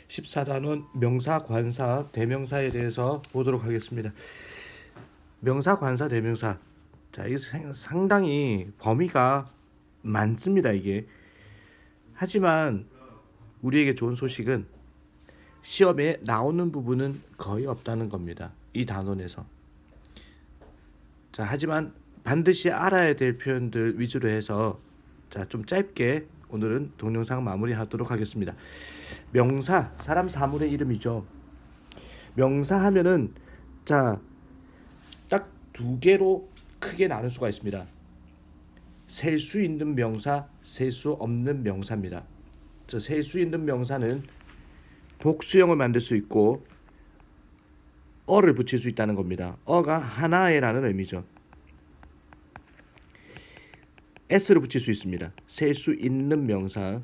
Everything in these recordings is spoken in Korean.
14단원 명사, 관사, 대명사에 대해서 보도록 하겠습니다. 명사, 관사, 대명사. 자, 이게 상당히 범위가 많습니다, 이게. 하지만 우리에게 좋은 소식은 시험에 나오는 부분은 거의 없다는 겁니다. 이 단원에서. 자, 하지만 반드시 알아야 될 표현들 위주로 해서 좀 짧게 오늘은 동영상 마무리하도록 하겠습니다. 명사, 사람 사물의 이름이죠. 명사 하면은 딱 두 개로 크게 나눌 수가 있습니다. 셀 수 있는 명사, 셀 수 없는 명사입니다. 셀 수 있는 명사는 복수형을 만들 수 있고 어를 붙일 수 있다는 겁니다. 어가 하나에라는 의미죠. s를 붙일 수 있습니다. 셀 수 있는 명사.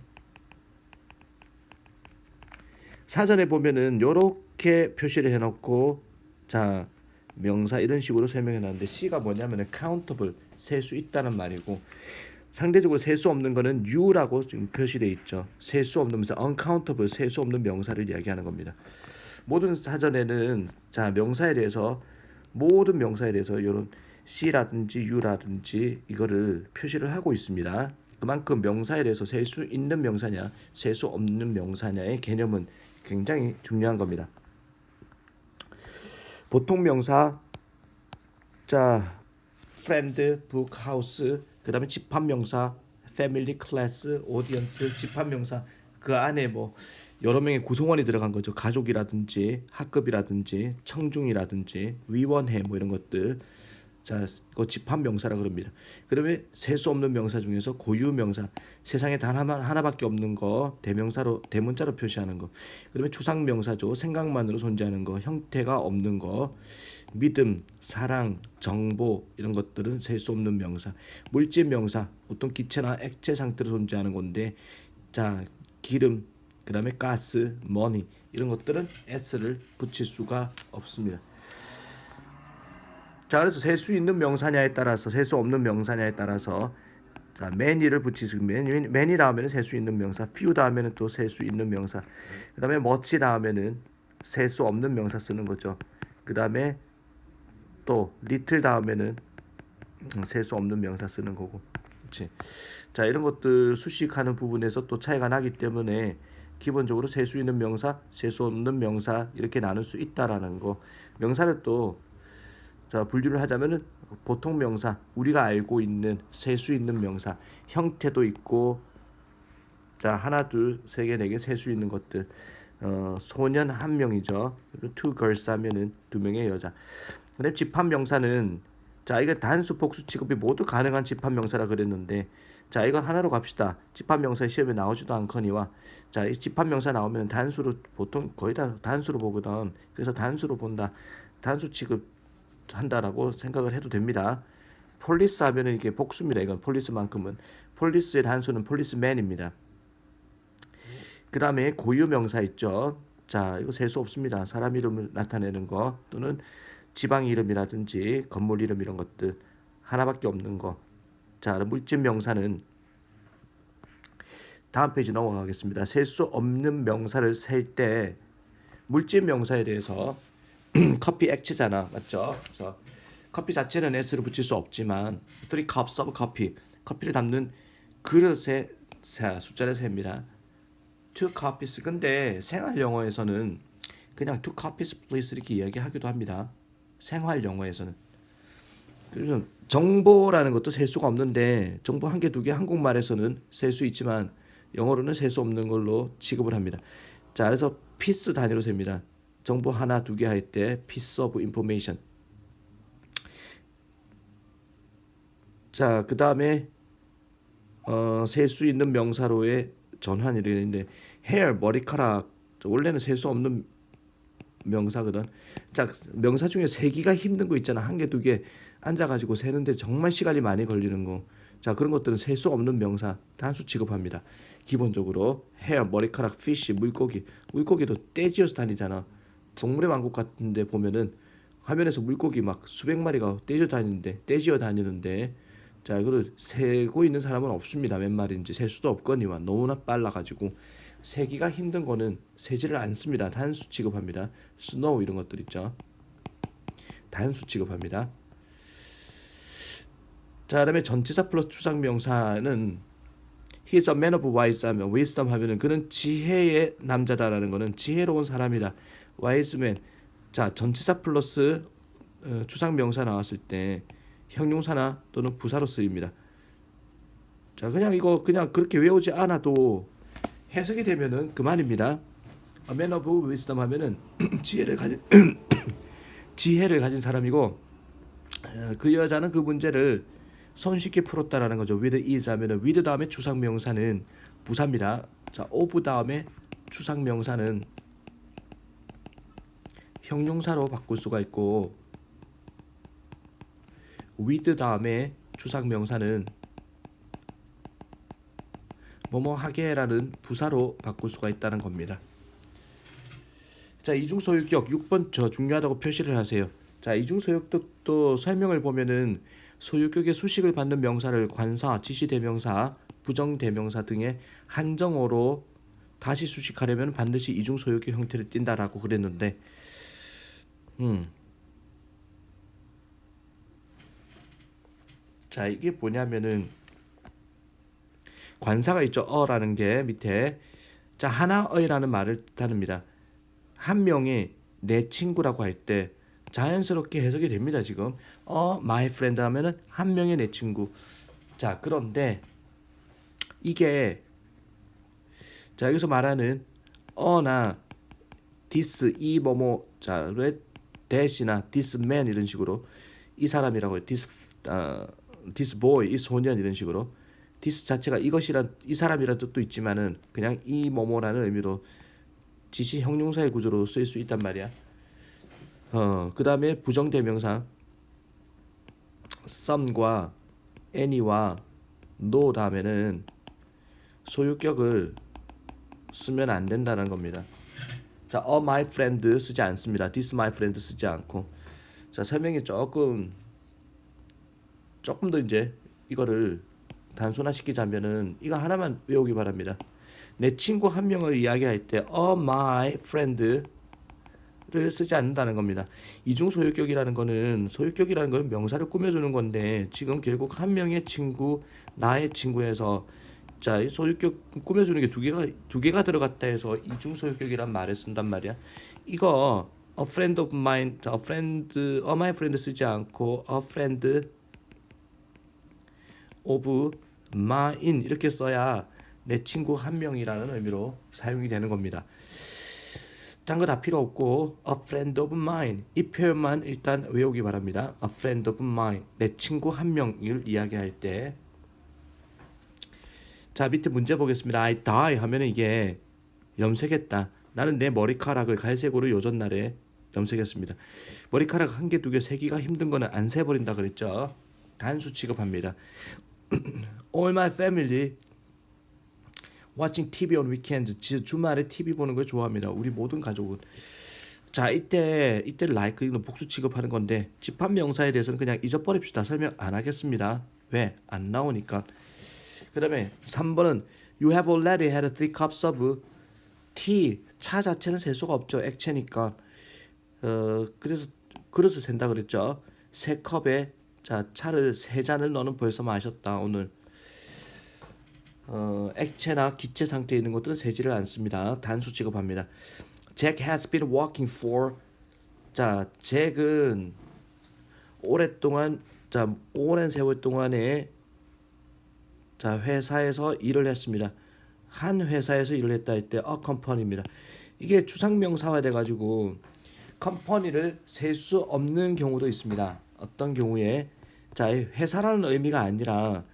사전에 보면은 이렇게 표시를 해놓고 명사 이런 식으로 설명해놨는데 C가 뭐냐면은 countable, 셀 수 있다는 말이고 상대적으로 셀 수 없는 거는 U라고 지금 표시되어 있죠. 셀 수 없는 명사, uncountable, 셀 수 없는 명사를 이야기하는 겁니다. 모든 사전에는 명사에 대해서 모든 명사에 대해서 이런 C라든지 U라든지 이거를 표시를 하고 있습니다. 그만큼 명사에 대해서 셀 수 있는 명사냐, 셀 수 없는 명사냐의 개념은 굉장히 중요한 겁니다. 보통 명사, friend, book, house, 그 다음에 집합명사, family, class, audience, 집합명사 그 안에 뭐 여러 명의 구성원이 들어간 거죠. 가족이라든지 학급이라든지 청중이라든지 위원회 뭐 이런 것들. 그 집합명사라 그럽니다. 그러면 셀 수 없는 명사 중에서 고유명사, 세상에 단 하나밖에 없는 거 대명사로 대문자로 표시하는 거. 그러면 추상명사죠. 생각만으로 존재하는 거, 형태가 없는 거. 믿음, 사랑, 정보 이런 것들은 셀 수 없는 명사. 물질명사, 어떤 기체나 액체 상태로 존재하는 건데, 기름, 그다음에 가스, 머니 이런 것들은 s를 붙일 수가 없습니다. 그래서 셀 수 있는 명사냐에 따라서 셀 수 없는 명사냐에 따라서 many를 붙이시면 many 다음에는 셀 수 있는 명사, few 다음에는 또 셀 수 있는 명사, 그 다음에 much 다음에는 셀 수 없는 명사 쓰는 거죠. 그 다음에 또 little 다음에는 셀 수 없는 명사 쓰는 거고. 그렇지. 이런 것들 수식하는 부분에서 또 차이가 나기 때문에 기본적으로 셀 수 있는 명사, 셀 수 없는 명사 이렇게 나눌 수 있다라는 거. 명사를 또 분류를 하자면은 보통 명사, 우리가 알고 있는 셀 수 있는 명사, 형태도 있고 하나, 둘, 세 개, 네 개 셀 수 있는 것들. 소년 한 명이죠. two girls 하면은 두 명의 여자. 근데 집합 명사는 이게 단수, 복수 취급이 모두 가능한 집합 명사라 그랬는데 이거 하나로 갑시다. 집합 명사 시험에 나오지도 않거니와 이 집합 명사 나오면 단수로 보통 거의 다 단수로 보거든. 그래서 단수로 본다. 단수 취급 한다라고 생각을 해도 됩니다. 폴리스 하면은 이게 복수입니다. 이건 폴리스만큼은 폴리스의 단수는 폴리스맨입니다. 그 다음에 고유명사 있죠. 이거 셀 수 없습니다. 사람 이름을 나타내는 거 또는 지방 이름이라든지 건물 이름 이런 것들 하나밖에 없는 거. 물질 명사는 다음 페이지 넘어가겠습니다. 셀 수 없는 명사를 셀 때 물질 명사에 대해서 커피 액체잖아, 맞죠? 그래서 커피 자체는 s를 붙일 수 없지만 3 cups of coffee, 커피를 담는 그릇의 숫자를 셉니다. 2 copies. 근데 생활 영어에서는 그냥 2 copies please 이렇게 이야기하기도 합니다. 생활 영어에서는. 그래서 정보라는 것도 셀 수가 없는데 정보 한 개, 두 개 한국말에서는 셀 수 있지만 영어로는 셀 수 없는 걸로 취급을 합니다. 그래서 piece 단위로 셉니다. 정보 하나, 두 개 할 때 piece of information. 그 다음에 셀 수 있는 명사로의 전환이라 했는데 hair, 머리카락 원래는 셀 수 없는 명사거든. 명사 중에 세기가 힘든 거 있잖아. 한 개, 두 개 앉아가지고 세는데 정말 시간이 많이 걸리는 거. 그런 것들은 셀 수 없는 명사 단수 취급합니다. 기본적으로 hair, 머리카락, fish, 물고기. 물고기도 떼지어서 다니잖아. 동물의 왕국 같은데 보면은 화면에서 물고기 막 수백 마리가 떼지어 다니는데 이거를 세고 있는 사람은 없습니다. 몇 마리인지 셀 수도 없거니와 너무나 빨라가지고 세기가 힘든 거는 세지를 않습니다. 단수 취급합니다. snow 이런 것들 있죠. 단수 취급합니다. 자, 그다음에 전치사 플러스 추상명사는 He's a man of wise 하면 wisdom 하면은 그는 지혜의 남자다라는 거는 지혜로운 사람이다. wise man. 자, 전치사 플러스 추상명사 나왔을 때 형용사나 또는 부사로 쓰입니다. 자, 그냥 이거 그냥 그렇게 외우지 않아도 해석이 되면은 그만입니다. A man of wisdom 하면은 지혜를 가진 사람이고 그 여자는 그 문제를 손쉽게 풀었다라는 거죠. with is 하면은 with 다음에 추상명사는 부사입니다. 자, of 다음에 추상명사는 형용사로 바꿀 수가 있고 with 다음에 추상명사는 뭐뭐 하게라는 부사로 바꿀 수가 있다는 겁니다. 자, 이중소유격 6번 저 중요하다고 표시를 하세요. 자, 이중소유격도 설명을 보면은 소유격의 수식을 받는 명사를 관사, 지시대명사, 부정대명사 등의 한정어로 다시 수식하려면 반드시 이중소유격 형태를 띈다라고 그랬는데 자, 이게 뭐냐면은 관사가 있죠. 어라는 게 밑에. 자, 하나의라는 말을 뜻합니다. 한 명이 내 친구라고 할 때 자연스럽게 해석이 됩니다. 지금 my friend 하면은 한 명의 내 친구. 자, 그런데 이게 자, 여기서 말하는 어나 this 이 뭐뭐 자, that이나 this man 이런 식으로 이 사람이라고 해요. this boy 이 소년 이런 식으로 this 자체가 이것이란 이 사람이란 뜻도 있지만은 그냥 이 뭐뭐라는 의미로 지시 형용사의 구조로 쓸 수 있단 말이야. 그 다음에 부정대명사 some과 any와 no 다음에는 소유격을 쓰면 안 된다는 겁니다. 자, my friend 쓰지 않습니다. this my friend 쓰지 않고. 자, 설명이 조금 더 이제 이거를 단순화시키자면은 이거 하나만 외우기 바랍니다. 내 친구 한 명을 이야기할 때 my friend를 쓰지 않는다는 겁니다. 이중소유격이라는 거는 명사를 꾸며주는 건데 지금 결국 한 명의 친구, 나의 친구에서 자, 소유격 꾸며주는 게 두 개가 들어갔다 해서 이중소유격이란 말을 쓴단 말이야. 이거 a friend of mine, 자, my friend 쓰지 않고 a friend of mine 이렇게 써야 내 친구 한 명이라는 의미로 사용이 되는 겁니다. 딴 거 다 필요 없고 a friend of mine 이 표현만 일단 외우기 바랍니다. a friend of mine 내 친구 한 명을 이야기할 때 자, 밑에 문제 보겠습니다. I die 하면은 이게 염색했다. 나는 내 머리카락을 갈색으로 요전 날에 염색했습니다. 머리카락 한 개, 두 개 세기가 힘든 거는 안 세버린다 그랬죠. 단수 취급합니다. All my family watching TV on weekends. 주말에 TV 보는 걸 좋아합니다. 우리 모든 가족은. 자, 이때 like는 복수 취급하는 건데 집합명사에 대해서는 그냥 잊어버립시다. 설명 안 하겠습니다. 왜? 안 나오니까. 그 다음에 3번은 You have already had 3 cups of tea. 차 자체는 셀 수가 없죠. 액체니까. 그래서 그릇을 센다 그랬죠. 3컵에 자, 차를 3잔을 너는 벌써 마셨다. 오늘. 액체나 기체 상태에 있는 것들은 세지를 않습니다. 단수 취급합니다. Jack has been working for. 자, 잭은 오랜 세월 동안에 자, 회사에서 일을 했습니다. 한 회사에서 일을 했다 할 때 a company입니다. 이게 추상명사화 돼 가지고 컴퍼니를 셀 수 없는 경우도 있습니다. 어떤 경우에 자, 회사라는 의미가 아니라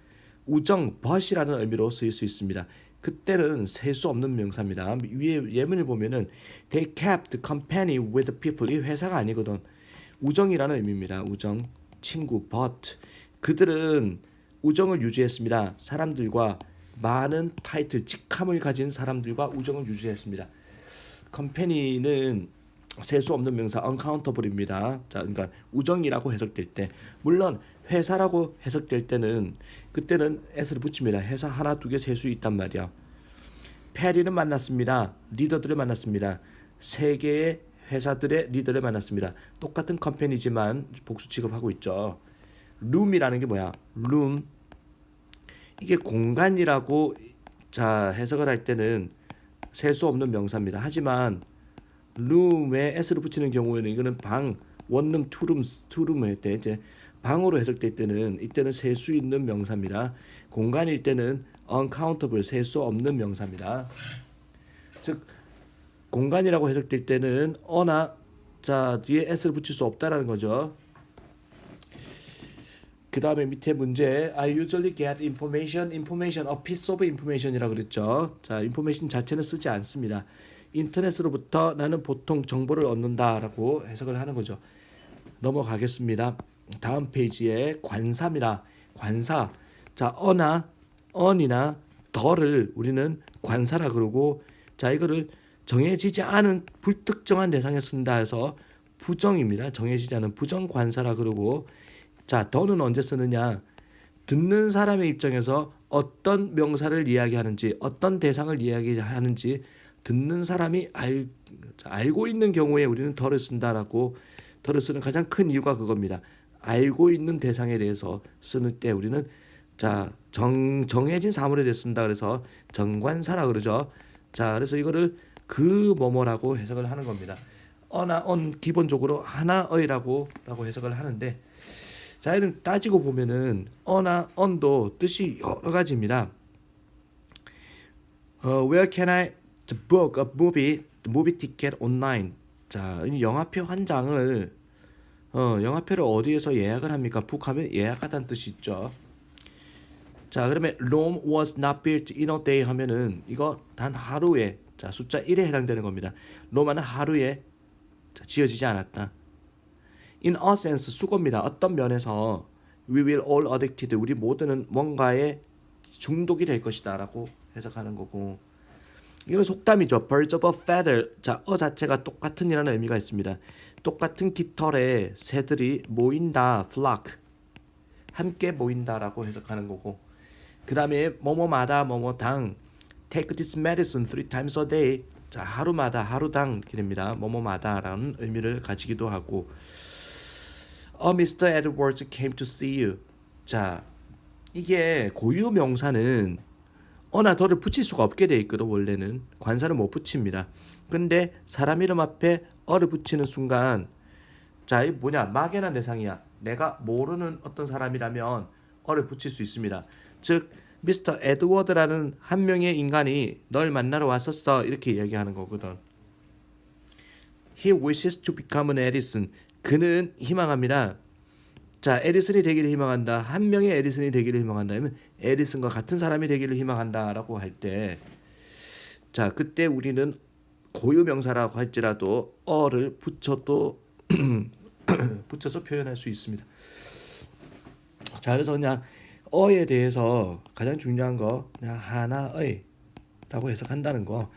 우정, 벗이라는 의미로 쓰일 수 있습니다. 그때는 셀 수 없는 명사입니다. 위에 예문을 보면은 They kept company with people. 이 회사가 아니거든. 우정이라는 의미입니다. 우정, 친구, but 그들은 우정을 유지했습니다. 사람들과 많은 타이틀, 직함을 가진 사람들과 우정을 유지했습니다. company는 셀 수 없는 명사 uncountable입니다. 자, 그러니까 우정이라고 해석될 때, 물론 회사라고 해석될 때는 그때는 s를 붙입니다. 회사 하나, 두 개 셀 수 있단 말이야. 페리는 만났습니다. 리더들을 만났습니다. 세 개의 회사들의 리더를 만났습니다. 똑같은 컴퍼니지만 복수 취급하고 있죠. 룸이라는 게 뭐야? 룸. 이게 공간이라고 자 해석을 할 때는 셀 수 없는 명사입니다. 하지만 룸에 s를 붙이는 경우에는 이거는 방, 원룸, 투룸일 때 이제 방으로 해석될 때는 이때는 셀 수 있는 명사입니다. 공간일 때는 uncountable, 셀 수 없는 명사입니다. 즉 공간이라고 해석될 때는 어나 자 뒤에 s를 붙일 수 없다라는 거죠. 그 다음에 밑에 문제 I usually get information, a piece of information이라고 그랬죠. 자, information 자체는 쓰지 않습니다. 인터넷으로부터 나는 보통 정보를 얻는다라고 해석을 하는 거죠. 넘어가겠습니다. 다음 페이지에 관사입니다. 관사. 자, 어나 on이나 더를 우리는 관사라 그러고 자, 이거를 정해지지 않은 불특정한 대상에 쓴다 해서 부정입니다. 정해지지 않은 부정 관사라 그러고 자, 더는 언제 쓰느냐? 듣는 사람의 입장에서 어떤 명사를 이야기하는지, 어떤 대상을 이야기하는지 듣는 사람이 알고 있는 경우에 우리는 더를 쓴다라고 더를 쓰는 가장 큰 이유가 그겁니다. 알고 있는 대상에 대해서 쓰는 때 우리는 자, 정해진 사물에 대해 쓴다 그래서 정관사라 그러죠. 자, 그래서 이거를 그 뭐뭐라고 해석을 하는 겁니다. 어나 on 기본적으로 하나의라고 해석을 하는데 자, 이런 따지고 보면은 어나 on도 뜻이 여러 가지입니다. Where can I book a movie ticket online? 자, 이 영화표 한 장을 영화표를 어디에서 예약을 합니까? 북하면 예약하다는 뜻이 있죠. 자, 그러면 Rome was not built in a day 하면은 이거 단 하루에 자 숫자 1에 해당되는 겁니다. 로마는 하루에 지어지지 않았다. In a sense 수고입니다. 어떤 면에서 we will all addicted 우리 모두는 뭔가에 중독이 될 것이다 라고 해석하는 거고 이건 속담이죠. Birds of a feather 자, 자체가 똑같은 이라는 의미가 있습니다. 똑같은 깃털에 새들이 모인다 flock 함께 모인다라고 해석하는 거고 그 다음에 뭐뭐마다 뭐뭐당 take this medicine 3 times a day 자 하루마다 하루당 이렇게 됩니다. 뭐뭐마다라는 의미를 가지기도 하고 Mr. Edwards came to see you. 자, 이게 고유 명사는 어나 더를 붙일 수가 없게 돼 있거든. 원래는 관사를 못 붙입니다. 근데 사람 이름 앞에 어를 붙이는 순간 자, 이 뭐냐? 막연한 대상이야. 내가 모르는 어떤 사람이라면 어를 붙일 수 있습니다. 즉 미스터 에드워드라는 한 명의 인간이 널 만나러 왔었어. 이렇게 이야기하는 거거든. He wishes to become an Edison. 그는 희망합니다. 자, 에디슨이 되기를 희망한다. 한 명의 에디슨이 되기를 희망한다. 하면 에디슨과 같은 사람이 되기를 희망한다라고 할 때, 자, 그때 우리는 고유 명사라고 할지라도 어를 붙여도 붙여서 표현할 수 있습니다. 자, 그래서 그냥 어에 대해서 가장 중요한 거 그냥 하나의라고 해석한다는 거.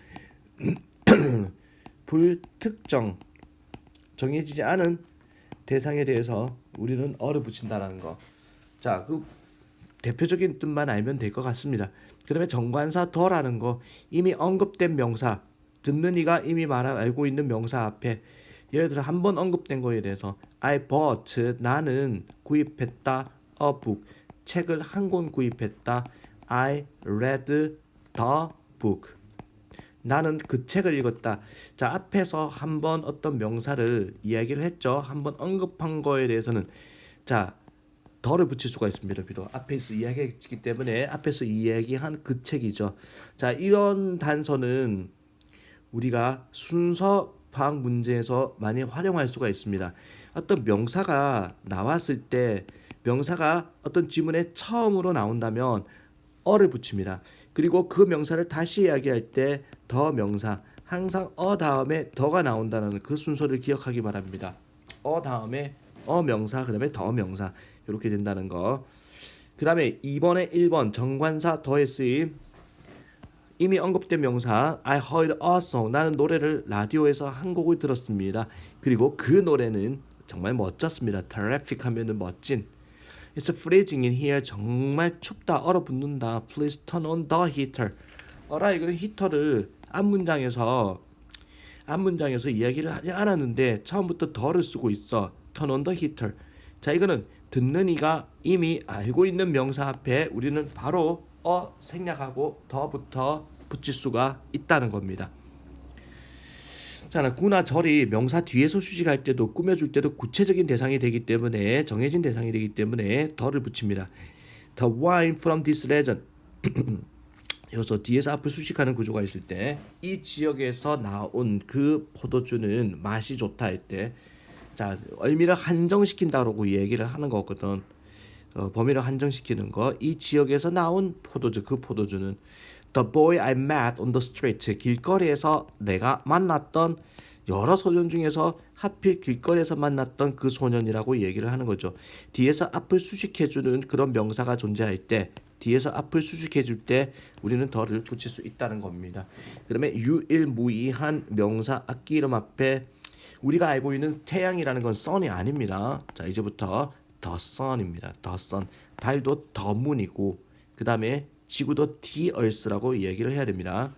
불특정 정해지지 않은 대상에 대해서 우리는 어를 붙인다라는 거. 자, 그 대표적인 뜻만 알면 될 것 같습니다. 그다음에 정관사 더라는 거 이미 언급된 명사 듣는 이가 이미 알고 있는 명사 앞에 예를 들어 한 번 언급된 거에 대해서 I bought 나는 구입했다 a book 책을 한 권 구입했다 I read the book 나는 그 책을 읽었다. 자, 앞에서 한번 어떤 명사를 이야기를 했죠. 한번 언급한 거에 대해서는 자, 더를 붙일 수가 있습니다. 비록 앞에서 이야기했기 때문에 앞에서 이야기한 그 책이죠. 자, 이런 단서는 우리가 순서 파악 문제에서 많이 활용할 수가 있습니다. 어떤 명사가 나왔을 때 명사가 어떤 지문에 처음으로 나온다면 어를 붙입니다. 그리고 그 명사를 다시 이야기할 때 더 명사 항상 어 다음에 더가 나온다는 그 순서를 기억하기 바랍니다. 어 다음에 어 명사 그다음에 더 명사 이렇게 된다는 거. 그다음에 2번에 1번 정관사 더의 쓰임 이미 언급된 명사 I heard a song 나는 노래를 라디오에서 한 곡을 들었습니다. 그리고 그 노래는 정말 멋졌습니다. terrific 하면은 멋진 It's freezing in here 정말 춥다 얼어붙는다 Please turn on the heater 어라 이거는 히터를 앞문장에서 이야기를 하지 않았는데 처음부터 더를 쓰고 있어. Turn on the heater. 자, 이거는 듣는 이가 이미 알고 있는 명사 앞에 우리는 바로 생략하고 더부터 붙일 수가 있다는 겁니다. 자, 구나 절이 명사 뒤에서 수식할 때도 꾸며줄 때도 구체적인 대상이 되기 때문에 정해진 대상이 되기 때문에 더를 붙입니다. The wine from this region. 여기서 뒤에서 앞을 수식하는 구조가 있을 때 이 지역에서 나온 그 포도주는 맛이 좋다 할 때, 자, 의미를 한정시킨다라고 얘기를 하는 거거든. 범위를 한정시키는 거. 이 지역에서 나온 포도주, 그 포도주는 The boy I met on the street. 길거리에서 내가 만났던 여러 소년 중에서 하필 길거리에서 만났던 그 소년이라고 얘기를 하는 거죠. 뒤에서 앞을 수식해주는 그런 명사가 존재할 때, 뒤에서 앞을 수식해줄 때 우리는 더를 붙일 수 있다는 겁니다. 그러면 유일무이한 명사 악기 이름 앞에 우리가 알고 있는 태양이라는 건 sun이 아닙니다. 자, 이제부터 the sun입니다. the sun. 달도 the moon이고 그 다음에 지구도 the earth라고 얘기를 해야 됩니다.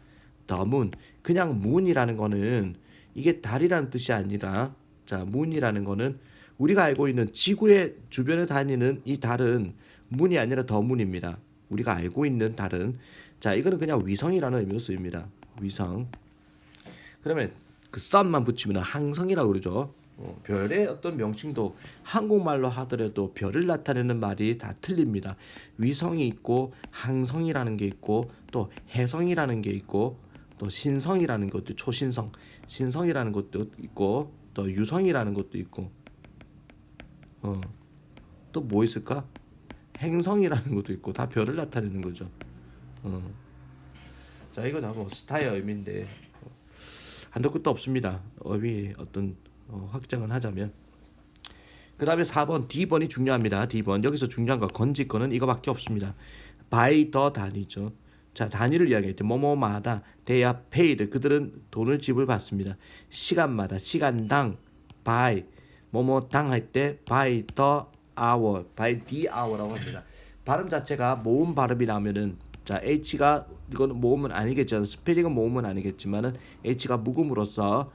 the moon. 그냥 moon이라는 거는 이게 달이라는 뜻이 아니라, 자, moon이라는 거는 우리가 알고 있는 지구의 주변에 다니는 이 달은 moon이 아니라 the moon입니다. 우리가 알고 있는 달은, 자, 이거는 그냥 위성이라는 의미로 쓰입니다. 위성. 그러면 그 sun만 붙이면 항성이라고 그러죠. 별의 어떤 명칭도 한국말로 하더라도 별을 나타내는 말이 다 틀립니다. 위성이 있고 항성이라는 게 있고 또 해성이라는 게 있고 또 신성이라는 것도, 초신성, 신성이라는 것도 있고 또 유성이라는 것도 있고 또 뭐 있을까? 행성이라는 것도 있고 다 별을 나타내는 거죠. 자, 이거 다 뭐 스타의 의미인데 한도 끝도 없습니다. 의미 어떤 확장을 하자면, 그 다음에 4번 D번이 중요합니다. D번 여기서 중요한 거 건질 거는 이거밖에 없습니다. by the 단위죠. 자, 단위를 이야기할 때 뭐뭐마다 they are paid, 그들은 돈을 지불받습니다. 시간마다, 시간당, by 뭐뭐당 할 때 by the hour, by the hour라고 합니다. 발음 자체가 모음 발음이 나면은, 자, H가 이거는 모음은 아니겠죠. 스펠링은 모음은 아니겠지만은 H가 묵음으로써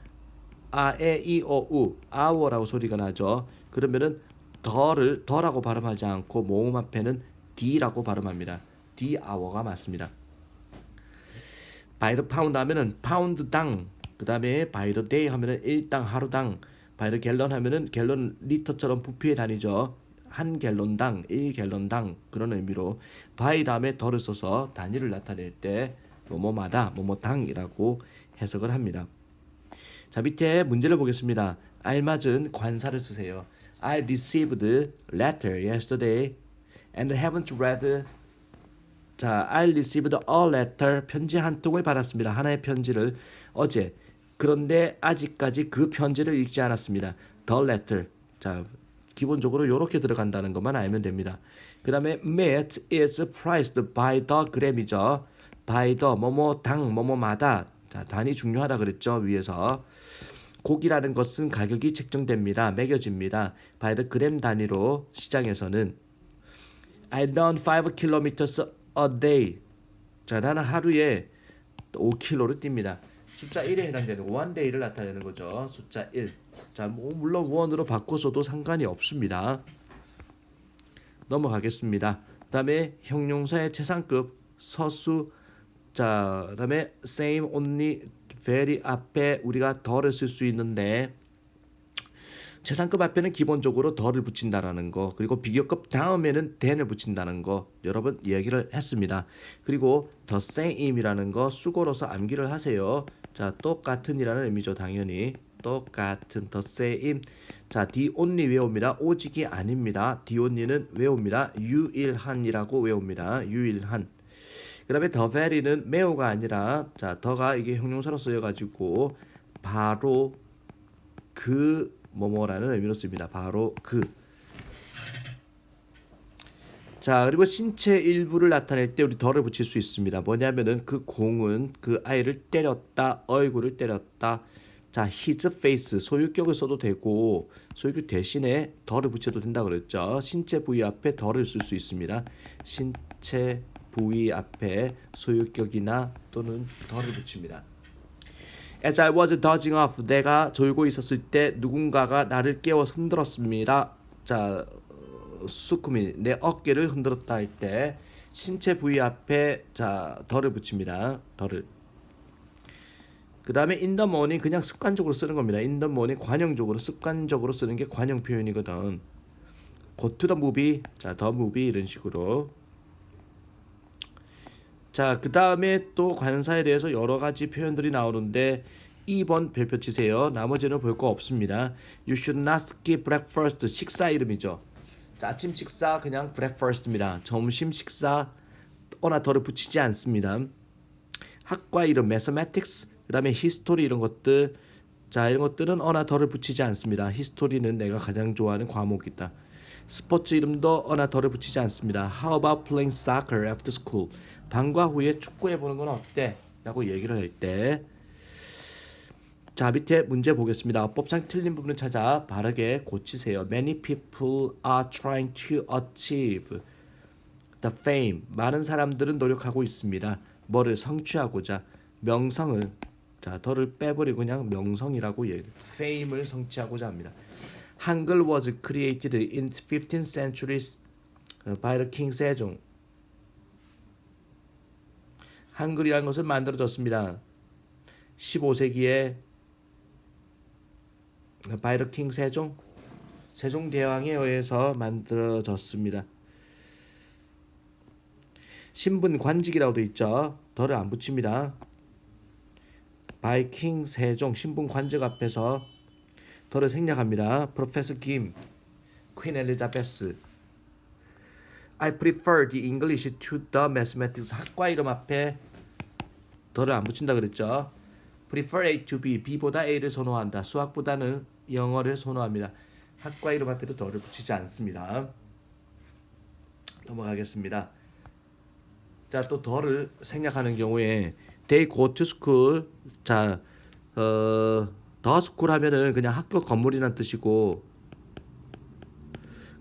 에, 이, 우, hour라고 소리가 나죠. 그러면은 더라고 발음하지 않고 모음 앞에는 D라고 발음합니다. D hour가 맞습니다. by the pound 하면은 파운드당, 그 다음에 by the day 하면은 일당, 하루당, by the gallon 하면은 갤런 리터처럼 부피의 단위죠. 한 갤런당, 1갤런당, 그런 의미로 by 다음에 더를 써서 단위를 나타낼 때 뭐뭐마다, 뭐뭐당이라고 해석을 합니다. 자, 밑에 문제를 보겠습니다. 알맞은 관사를 쓰세요. I received letter yesterday and haven't read. 자, I received a letter. 편지 한 통을 받았습니다. 하나의 편지를 어제. 그런데 아직까지 그 편지를 읽지 않았습니다. The letter. 자, 기본적으로 이렇게 들어간다는 것만 알면 됩니다. 그 다음에 meat is priced by the gram이죠. by the 뭐뭐 당 뭐뭐마다. 자, 단위 중요하다 그랬죠. 위에서. 고기라는 것은 가격이 책정됩니다. 매겨집니다. by the gram 단위로 시장에서는. I run 5 kilometers a day. 자, 나는 하루에 5km를 뜁니다. 숫자 1에 해당되는 one day를 나타내는 거죠. 숫자 1. 자, 뭐 물론 원으로 바꿔서도 상관이 없습니다. 넘어가겠습니다. 그다음에 형용사의 최상급 서수. 자, 그다음에 same, only, very 앞에 우리가 더를 쓸 수 있는데 최상급 앞에는 기본적으로 더를 붙인다라는 거, 그리고 비교급 다음에는 then을 붙인다는 거 여러 번 얘기를 했습니다. 그리고 the same이라는 거 수고로서 암기를 하세요. 자, 똑같은이라는 의미죠. 당연히 똑같은 the same. 자, the only 외웁니다. 오직이 아닙니다. the only는 외웁니다. 유일한이라고 외웁니다. 유일한. 그 다음에 the very는 매우가 아니라, 자, 더가 이게 형용사로 쓰여가지고 바로 그 뭐뭐라는 의미로 씁니다. 바로 그. 자, 그리고 신체 일부를 나타낼 때 우리 더를 붙일 수 있습니다. 뭐냐면은 그 공은 그 아이를 때렸다, 얼굴을 때렸다. 자, his face 소유격을 써도 되고 소유격 대신에 더를 붙여도 된다 그랬죠. 신체 부위 앞에 더를 쓸 수 있습니다. 신체 부위 앞에 소유격이나 또는 더를 붙입니다. As I was dozing off, 내가 졸고 있었을 때 누군가가 나를 깨워 흔들었습니다. 자, 수쿠미, 내 어깨를 흔들었다 할 때 신체 부위 앞에 자 더를 붙입니다. 더를. 그 다음에 in the morning 그냥 습관적으로 쓰는 겁니다. in the morning 관용적으로 습관적으로 쓰는 게 관용 표현이거든. go to the movie, 자 the movie 이런 식으로. 자, 그 다음에 또 관사에 대해서 여러 가지 표현들이 나오는데 2번 별표 치세요. 나머지는 볼 거 없습니다. You should not skip breakfast. 식사 이름이죠. 자, 아침 식사 그냥 breakfast입니다. 점심 식사 어나 더를 붙이지 않습니다. 학과 이름 mathematics, 그 다음에 history 이런 것들, 자 이런 것들은 어나 더를 붙이지 않습니다. history는 내가 가장 좋아하는 과목이다. 스포츠 이름도 어나 더를 붙이지 않습니다. How about playing soccer after school? 방과 후에 축구해 보는 건 어때? 라고 얘기를 할 때, 자 밑에 문제 보겠습니다. 어법상 틀린 부분을 찾아 바르게 고치세요. Many people are trying to achieve the fame. 많은 사람들은 노력하고 있습니다. 뭐를 성취하고자. 명성을, 자 더를 빼버리고 그냥 명성이라고 얘기해요. fame을 성취하고자 합니다. 한글 was created in 15th century by the king 세종. 한글이라는 것을 만들어졌습니다. 15세기에 by the king 세종, 세종대왕에 의해서 만들어졌습니다. 신분 관직이라고 돼 있죠. 덜을 안 붙입니다. by king 세종, 신분 관직 앞에서 덜을 생략합니다. Professor Kim, Queen Elizabeth. I prefer the English to the mathematics. 학과 이름 앞에 덜을 안 붙인다 그랬죠. Prefer A to B, B보다 A를 선호한다. 수학보다는 영어를 선호합니다. 학과 이름 앞에도 덜을 붙이지 않습니다. 넘어가겠습니다. 자, 또 덜을 생략하는 경우에 They go to school. 자, the school 하면은 그냥 학교 건물이란 뜻이고,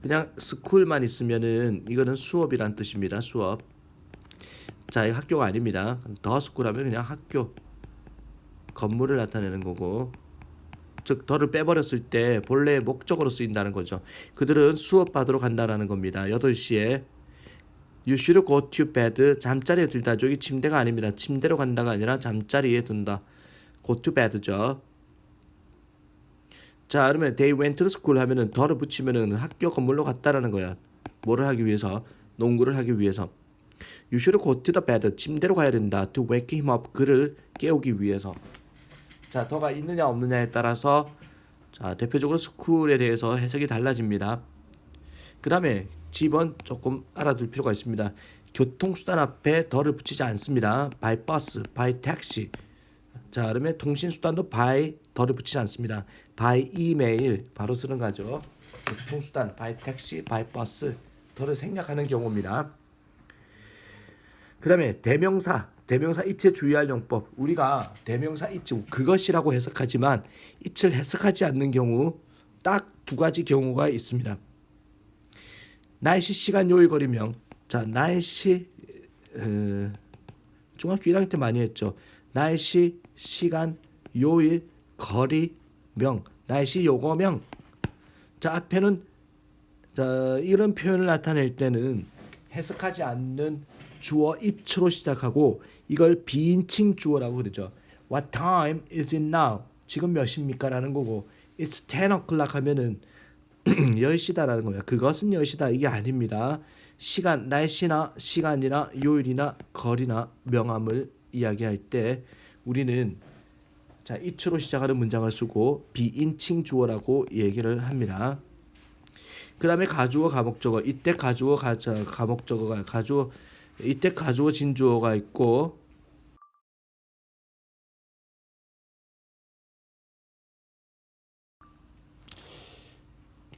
그냥 school만 있으면은 이거는 수업이란 뜻입니다. 수업. 자, 이 학교가 아닙니다. the school 하면 그냥 학교 건물을 나타내는 거고, 즉 더를 빼버렸을 때 본래의 목적으로 쓰인다는 거죠. 그들은 수업 받으러 간다라는 겁니다. 8시에 You should go to bed. 잠자리에 들다. 저기 침대가 아닙니다. 침대로 간다가 아니라 잠자리에 든다. Go to bed죠. 자, 그러면 they went to school 하면은 더를 붙이면은 학교 건물로 갔다라는 거야. 뭐를 하기 위해서? 농구를 하기 위해서. You should go to the bed. 침대로 가야 된다. To wake him up. 그를 깨우기 위해서. 자, 더가 있느냐 없느냐에 따라서 자 대표적으로 school에 대해서 해석이 달라집니다. 그 다음에 집은 조금 알아둘 필요가 있습니다. 교통수단 앞에 더를 붙이지 않습니다. by bus, by taxi. 자, 그러면 통신수단도 by 더를 붙이지 않습니다. by email 바로 쓰는 거죠. 교통수단 by taxi, by bus 더를 생략하는 경우입니다. 그 다음에 대명사 it에 주의할 용법. 우리가 대명사 it 그것이라고 해석하지만 it을 해석하지 않는 경우 딱 두 가지 경우가 있습니다. 날씨, 시간, 요일, 거리명. 자, 날씨 중학교 1학년 때 많이 했죠. 날씨, 시간, 요일, 거리, 명. 날씨, 요거명. 자, 앞에는 자, 이런 표현을 나타낼 때는 해석하지 않는 주어 it로 시작하고 이걸 비인칭 주어라고 그러죠. What time is it now? 지금 몇 시입니까? 라는 거고 It's 10 o'clock 하면은 10시다라는 거예요. 그것은 10시다 이게 아닙니다. 시간, 날씨나 시간이나 요일이나 거리나 명암을 이야기할 때 우리는 자 it로 시작하는 문장을 쓰고 비인칭 주어라고 얘기를 합니다. 그 다음에 가주어, 가목적어. 이때 가주어, 가목적어가 가주어. 이때 가주어, 진주어가 있고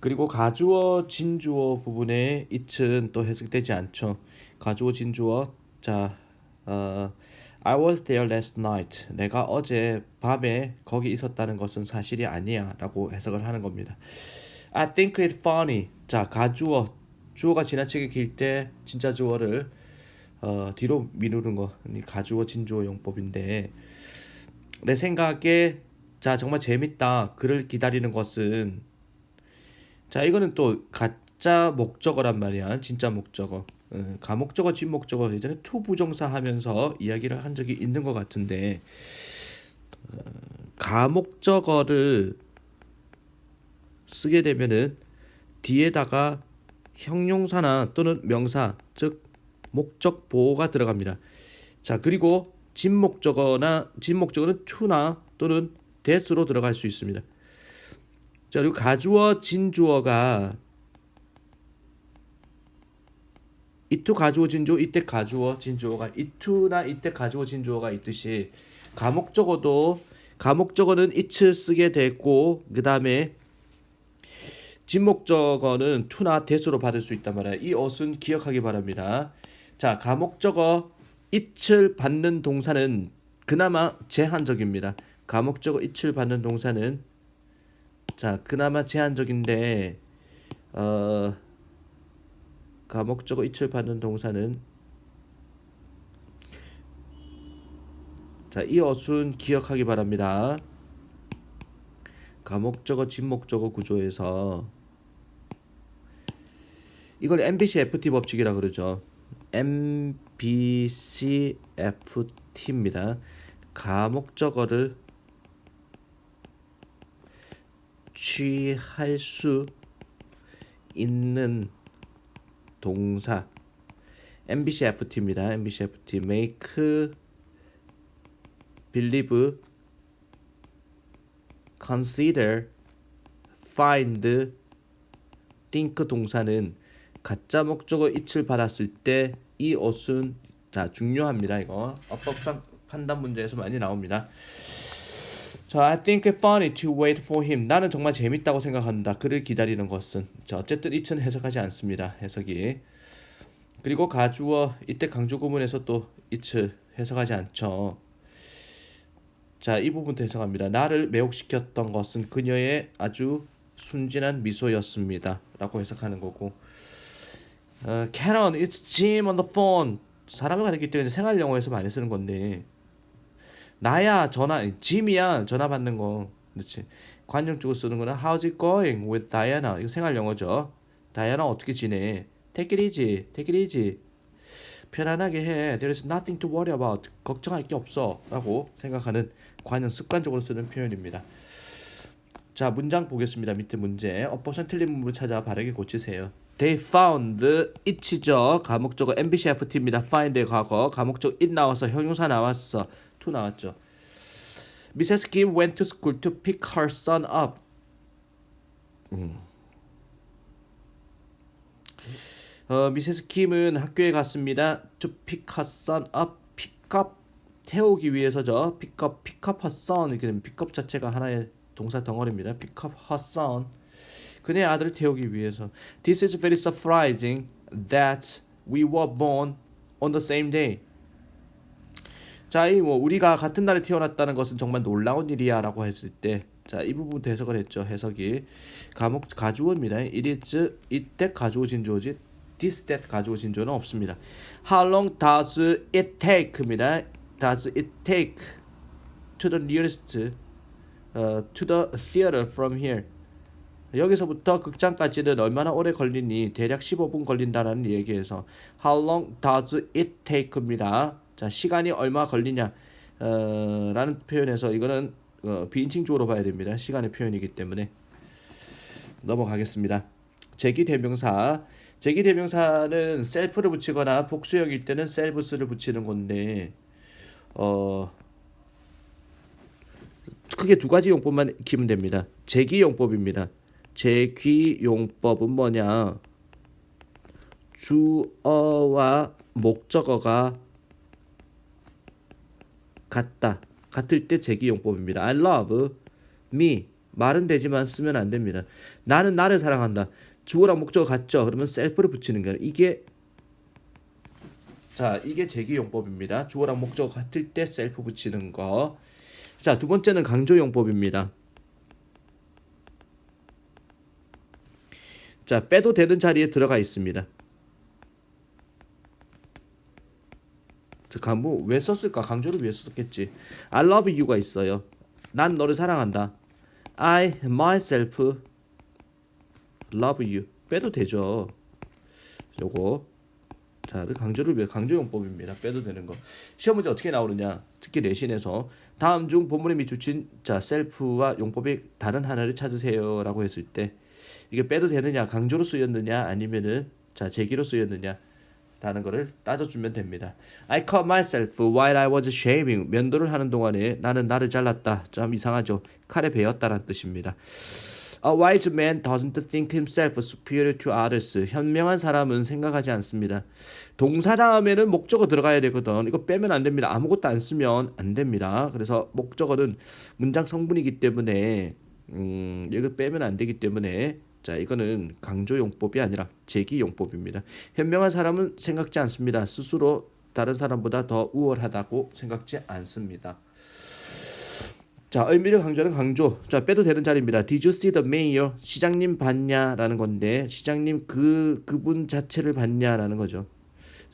그리고 가주어, 진주어 부분에 it은 또 해석되지 않죠. 가주어, 진주어. 자, I was there last night. 내가 어제 밤에 거기 있었다는 것은 사실이 아니야 라고 해석을 하는 겁니다. I think it's funny. 자, 가주어. 주어가 지나치게 길 때 진짜 주어를 뒤로 미루는 거 가주어 진주어 용법인데 내 생각에 자 정말 재밌다. 그를 기다리는 것은 자 이거는 또 가짜 목적어란 말이야. 진짜 목적어. 가목적어, 진목적어 예전에 투 부정사 하면서 이야기를 한 적이 있는 것 같은데 가목적어를 쓰게 되면은 뒤에다가 형용사나 또는 명사 즉 목적 보호가 들어갑니다. 자 그리고 진목적어는 to나 또는 that으로 들어갈 수 있습니다. 자 그리고 가주어 진주어가 이투 가주어 진주어 이때 가주어 진주어가 이투나 이때 가주어 진주어가 있듯이 가목적어는 it 쓰게 됐고 그 다음에 진목적어는 to나 that으로 받을 수 있단 말이야. 이 어순 기억하기 바랍니다. 자 가목적어 it을 받는 동사는 그나마 제한적입니다. 가목적어 it을 받는 동사는 자 그나마 제한적인데 가목적어 it을 받는 동사는 자 이 어순 기억하기 바랍니다. 가목적어 진목적어 구조에서 이걸 MBC-FT 법칙이라 그러죠. MBC-FT입니다. 가목적어를 취할 수 있는 동사 MBC-FT입니다. MBC-FT make, believe, consider, find, think 동사는 가짜 목적어 it을 받았을 때 이 어순 자 중요합니다. 이거 어법상 판단 문제에서 많이 나옵니다. 자, I think it's funny to wait for him. 나는 정말 재밌다고 생각한다. 그를 기다리는 것은. 자, 어쨌든 it은 해석하지 않습니다. 해석이. 그리고 가주어 이때 강조 구문에서 또 it을 해석하지 않죠. 자, 이 부분도 해석합니다. 나를 매혹시켰던 것은 그녀의 아주 순진한 미소였습니다. 라고 해석하는 거고. Canon, it's Jim on the phone. 사람을 가리키기 때문에 생활 영어에서 많이 쓰는 건데 나야 전화, 짐이야 전화 받는 거. 그렇지. 관용적으로 쓰는 거는 How's it going with Diana? 이거 생활 영어죠. 다이아나 어떻게 지내? Take it easy, take it easy. 편안하게 해. There is nothing to worry about. 걱정할 게 없어. 라고 생각하는 관용 습관적으로 쓰는 표현입니다. 자 문장 보겠습니다. 밑에 문제 어법상 틀린 부분을 찾아 바르게 고치세요. They found it죠. 가목적어 MBC-FT입니다. find의 과거 가목적 it 나와서 형용사 나왔어. to 나왔죠. Mrs. Kim went to school to pick her son up. 미세스 킴은 학교에 갔습니다. To pick her son up. pick up 태우기 위해서죠. pick up her son 이렇게 되면 pick up 자체가 하나의 동사 덩어리입니다. pick up her son. 그의 아들을 태우기 위해서. This is very surprising that we were born on the same day. 자, 이 우리가 같은 날에 태어났다는 것은 정말 놀라운 일이야라고 했을 때, 자, 이 부분부터 해석을 했죠. 해석이 가주어입니다. It is, it that 가주어 진주어지, this that 가주어 진주어는 없습니다. How long does it take입니다. Does it take to the nearest, to the theater from here? 여기서부터 극장까지는 얼마나 오래 걸리니? 대략 15분 걸린다라는 얘기에서 How long does it take입니다. 자, 시간이 얼마 걸리냐 라는 표현에서 이거는 비인칭 주어로 봐야 됩니다. 시간의 표현이기 때문에 넘어가겠습니다. 제기대명사는 셀프를 붙이거나 복수형일 때는 셀브스를 붙이는 건데 크게 두 가지 용법만 익히면 됩니다. 제기용법입니다. 제기용법은 뭐냐? 주어와 목적어가 같을 때 제기용법입니다. I love me 말은 되지만 쓰면 안 됩니다. 나는 나를 사랑한다. 주어랑 목적어 같죠? 그러면 셀프를 붙이는 거예요. 이게 제기용법입니다. 주어랑 목적어 같을 때 셀프 붙이는 거. 자, 두 번째는 강조용법입니다. 자, 빼도 되는 자리에 들어가 있습니다. 왜 썼을까? 강조를 왜 썼겠지? I love you가 있어요. 난 너를 사랑한다. I myself love you. 빼도 되죠. 요거. 자, 강조를 왜 강조용법입니다. 빼도 되는 거. 시험 문제 어떻게 나오느냐? 특히 내신에서 다음 중 본문에 미추친 자 셀프와 용법의 다른 하나를 찾으세요라고 했을 때 이게 빼도 되느냐, 강조로 쓰였느냐, 아니면은 자 제기로 쓰였느냐. 라는 거를 따져주면 됩니다. I cut myself while I was shaving. 면도를 하는 동안에 나는 나를 잘랐다. 좀 이상하죠. 칼에 베었다라는 뜻입니다. A wise man doesn't think himself superior to others. 현명한 사람은 생각하지 않습니다. 동사 다음에는 목적어 들어가야 되거든. 이거 빼면 안 됩니다. 아무것도 안 쓰면 안 됩니다. 그래서 목적어는 문장 성분이기 때문에 이거 빼면 안 되기 때문에 자 이거는 강조용법이 아니라 제기용법입니다. 현명한 사람은 생각지 않습니다. 스스로 다른 사람보다 더 우월하다고 생각지 않습니다. 자 의미를 강조하는 강조. 자 빼도 되는 자리입니다. Did you see the mayor? 시장님 봤냐라는 건데 시장님 그분 자체를 봤냐라는 거죠.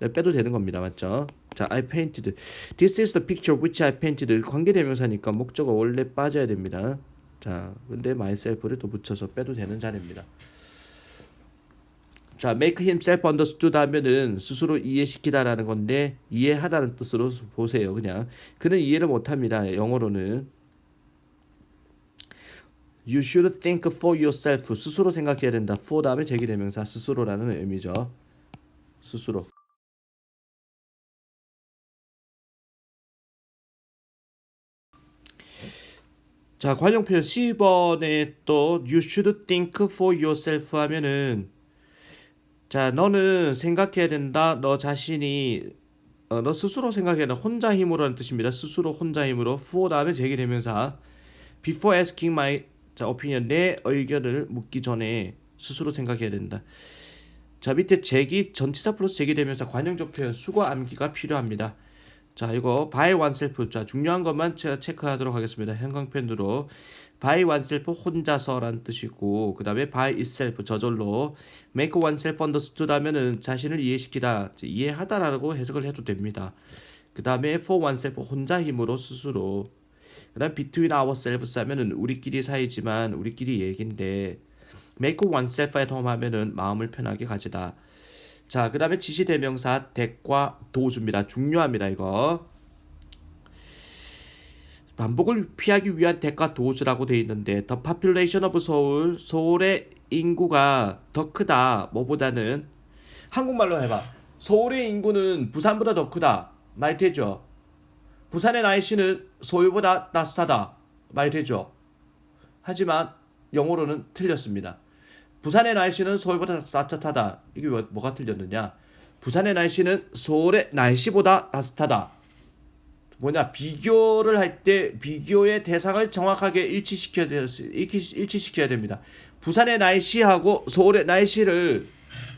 자, 빼도 되는 겁니다. 맞죠? 자 I painted. This is the picture which I painted. 관계대명사니까 목적어 원래 빠져야 됩니다. 자, 근데 myself를 또 붙여서 빼도 되는 자리입니다. 자, make himself understood 하면은 스스로 이해시키다라는 건데 이해하다는 뜻으로 보세요. 그냥 그는 이해를 못합니다. 영어로는 You should think for yourself. 스스로 생각해야 된다. for 다음에 제기대명사 스스로라는 의미죠. 스스로. 자, 관용 표현 10번에 또 you should think for yourself 하면은 자, 너는 생각해야 된다. 너 자신이 너 스스로 생각해야 된다. 혼자 힘으로라는 뜻입니다. 스스로 혼자 힘으로 for 다음에 제기대명사 before asking my 자, opinion 내 의견을 묻기 전에 스스로 생각해야 된다. 자, 밑에 제기 전치사 플러스 제기대명사 관용적 표현 수거 암기가 필요합니다. 자 이거 by oneself 자 중요한 것만 제가 체크하도록 하겠습니다. 형광펜으로 by oneself 혼자서라는 뜻이고 그 다음에 by itself 저절로 make oneself understood 하면은 자신을 이해시키다 이해하다라고 해석을 해도 됩니다. 그 다음에 for oneself 혼자 힘으로 스스로 그 다음 between ourselves 하면은 우리끼리 사이지만 우리끼리 얘긴데 make oneself at home 하면은 마음을 편하게 가지다. 자, 그 다음에 지시대명사 that과 does입니다. 중요합니다. 이거 반복을 피하기 위한 that과 dos라고 되어 있는데 the population of Seoul 서울의 인구가 더 크다. 뭐보다는 한국말로 해봐. 서울의 인구는 부산보다 더 크다. 말 되죠? 부산의 날씨는 서울보다 따뜻하다. 말 되죠? 하지만 영어로는 틀렸습니다. 부산의 날씨는 서울보다 따뜻하다. 이게 뭐가 틀렸느냐? 부산의 날씨는 서울의 날씨보다 따뜻하다. 뭐냐? 비교를 할 때 비교의 대상을 정확하게 일치시켜야 됩니다. 부산의 날씨하고 서울의 날씨를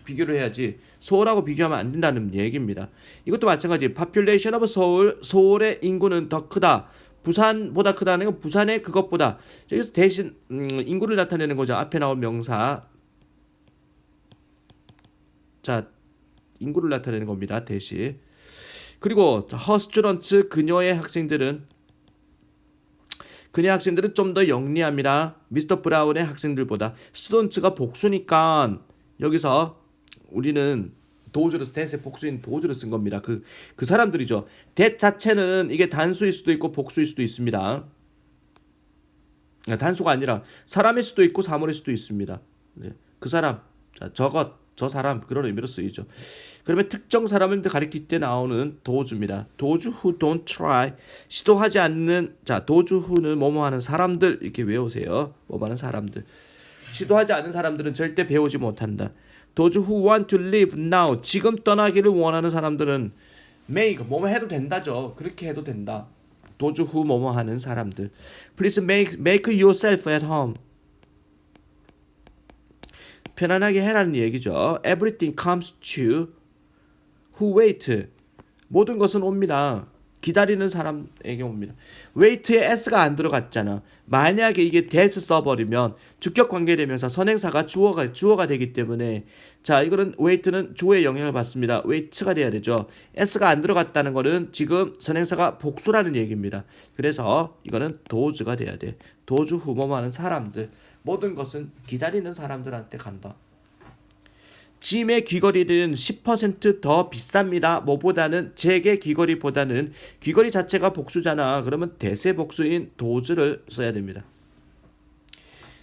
비교를 해야지 서울하고 비교하면 안 된다는 얘기입니다. 이것도 마찬가지. population of 서울, 서울의 인구는 더 크다. 부산보다 크다는 건 부산의 그것보다. 여기서 대신 인구를 나타내는 거죠. 앞에 나온 명사. 자, 인구를 나타내는 겁니다. 대신. 그리고 her students 그녀의 학생들은 좀 더 영리합니다. 미스터 브라운의 학생들보다. students가 복수니까 여기서 우리는 도주를 that의 복수인 도주를 쓴 겁니다. 그 사람들이죠. that 자체는 이게 단수일 수도 있고 복수일 수도 있습니다. 단수가 아니라 사람일 수도 있고 사물일 수도 있습니다. 그 사람, 자, 저 사람 그런 의미로 쓰이죠. 그러면 특정 사람을 가리킬 때 나오는 도주입니다. 도주 who don't try 시도하지 않는 자 도주 who는 뭐뭐하는 사람들 이렇게 외우세요. 뭐뭐하는 사람들 시도하지 않은 사람들은 절대 배우지 못한다. 도주 who want to live now 지금 떠나기를 원하는 사람들은 make 뭐뭐 해도 된다죠. 그렇게 해도 된다. 도주 who 뭐뭐하는 사람들. Please make yourself at home. 편안하게 해라는 얘기죠. Everything comes to who wait. 모든 것은 옵니다. 기다리는 사람의 경우입니다. wait에 s가 안 들어갔잖아. 만약에 이게 that 써버리면 주격 관계대명사 선행사가 주어가 되기 때문에 자 이거는 wait는 주어의 영향을 받습니다. wait가 돼야 되죠. s가 안 들어갔다는 거는 지금 선행사가 복수라는 얘기입니다. 그래서 이거는 does가 돼야 돼. does who 하는 사람들 모든 것은 기다리는 사람들한테 간다. 짐의 귀걸이는 10%더 비쌉니다. 뭐보다는 제게 귀걸이보다는 귀걸이 자체가 복수잖아. 그러면 대세 복수인 does를 써야 됩니다.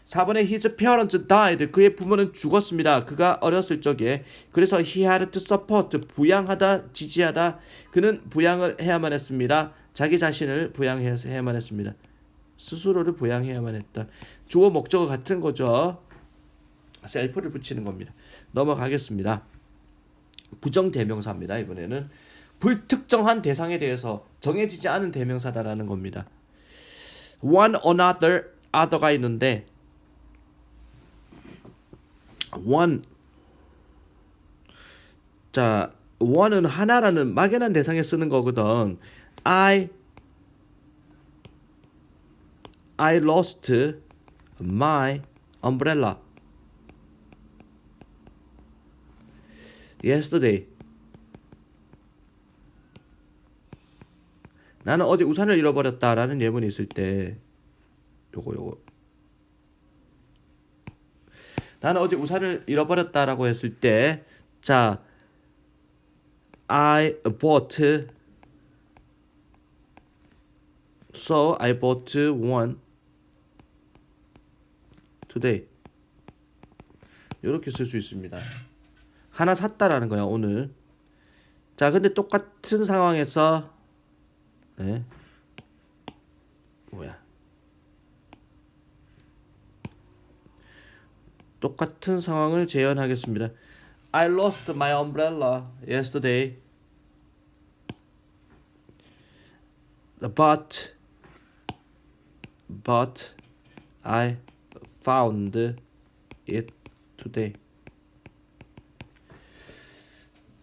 4번에 his parents died. 그의 부모는 죽었습니다. 그가 어렸을 적에. 그래서 he had to support. 부양하다, 지지하다. 그는 부양을 해야만 했습니다. 자기 자신을 부양해야만 했습니다. 스스로를 부양해야만 했다. 주어 목적어 같은 거죠. 셀프를 붙이는 겁니다. 넘어가겠습니다. 부정대명사입니다. 이번에는 불특정한 대상에 대해서 정해지지 않은 대명사다라는 겁니다. one, another, other가 있는데 one 자 one은 하나라는 막연한 대상에 쓰는 거거든. I lost my umbrella yesterday. 나는 어제 우산을 잃어버렸다라는 예문이 있을 때 요거 나는 어제 우산을 잃어버렸다라고 했을 때 자 I bought one today. 이렇게 쓸 수 있습니다. 하나 샀다라는 거야 오늘. 자 근데 똑같은 상황에서 똑같은 상황을 재현하겠습니다. I lost my umbrella yesterday. But I found it today.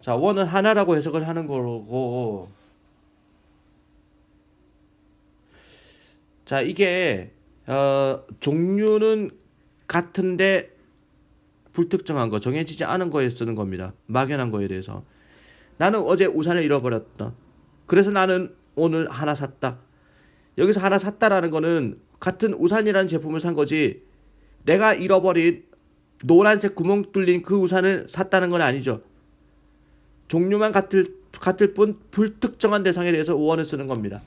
자, one은 하나라고 해석을 하는 거고, 자, 이게 종류는 같은데 불특정한 거, 정해지지 않은 거에 쓰는 겁니다. 막연한 거에 대해서. 나는 어제 우산을 잃어버렸다. 그래서 나는 오늘 하나 샀다. 여기서 하나 샀다라는 거는 같은 우산이라는 제품을 산 거지, 내가 잃어버린 노란색 구멍 뚫린 그 우산을 샀다는 건 아니죠. 종류만 같을 뿐 불특정한 대상에 대해서 one을 쓰는 겁니다.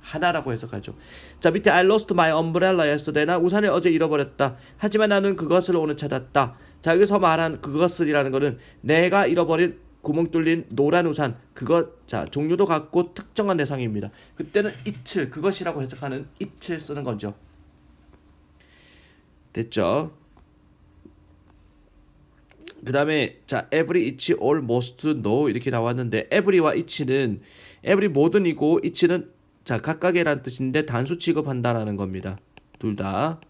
하나라고 해석하죠. 자, 밑에 I lost my umbrella yesterday. 나 우산을 어제 잃어버렸다. 하지만 나는 그것을 오늘 찾았다. 자, 여기서 말한 그것을이라는 거는 내가 잃어버린 구멍 뚫린 노란 우산, 그것, 자, 종류도 같고 특정한 대상입니다. 그때는 it을, 그것이라고 해석하는 it을 쓰는 거죠. 됐죠? 그 다음에 자 every, each, all, most, no 이렇게 나왔는데 every와 each는 every 모든이고 each는 자 각각이라는 뜻인데 단수 취급한다라는 겁니다. 둘 다.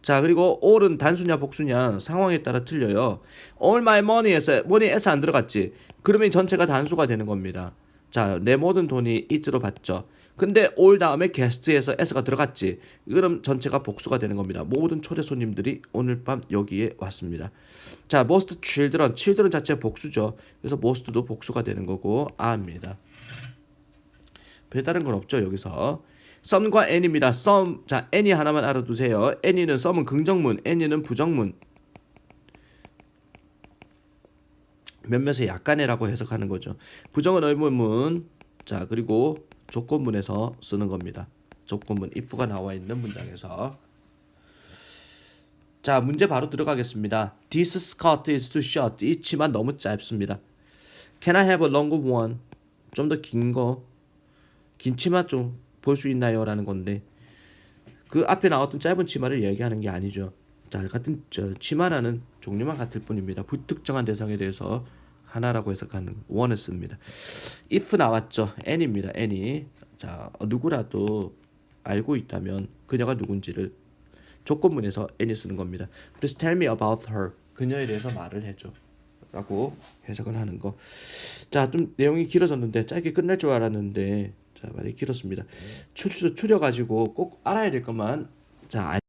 자 그리고 all은 단수냐 복수냐 상황에 따라 틀려요. all my money에서 money에서 안 들어갔지. 그러면 전체가 단수가 되는 겁니다. 자 내 모든 돈이 it로 받죠. 근데 all 다음에 guest에서 s가 들어갔지. 그럼 전체가 복수가 되는 겁니다. 모든 초대 손님들이 오늘 밤 여기에 왔습니다. 자, most children 자체가 복수죠. 그래서 most도 복수가 되는 거고 a입니다. 별다른 건 없죠 여기서. some과 any입니다. some, 자 any 하나만 알아두세요. any는 some은 긍정문, any는 부정문. 몇몇의 약간의라고 해석하는 거죠. 부정은 의문문. 자 그리고 조건문에서 쓰는 겁니다. 조건문 if가 나와 있는 문장에서. 자 문제 바로 들어가겠습니다. This skirt is too short. 이 치마 너무 짧습니다. Can I have a longer one? 좀 더 긴 거, 긴 치마 좀 볼 수 있나요? 라는 건데 그 앞에 나왔던 짧은 치마를 얘기하는 게 아니죠. 자 같은 치마라는 종류만 같을 뿐입니다. 불특정한 대상에 대해서 하나라고 해석하는 one을 씁니다. if 나왔죠. any입니다. any. 자 누구라도 알고 있다면 그녀가 누군지를 조건문에서 any 쓰는 겁니다. Please tell me about her. 그녀에 대해서 말을 해줘. 라고 해석을 하는 거. 자, 좀 내용이 길어졌는데 짧게 끝날 줄 알았는데 자, 많이 길었습니다. 추려 가지고 꼭 알아야 될 것만 자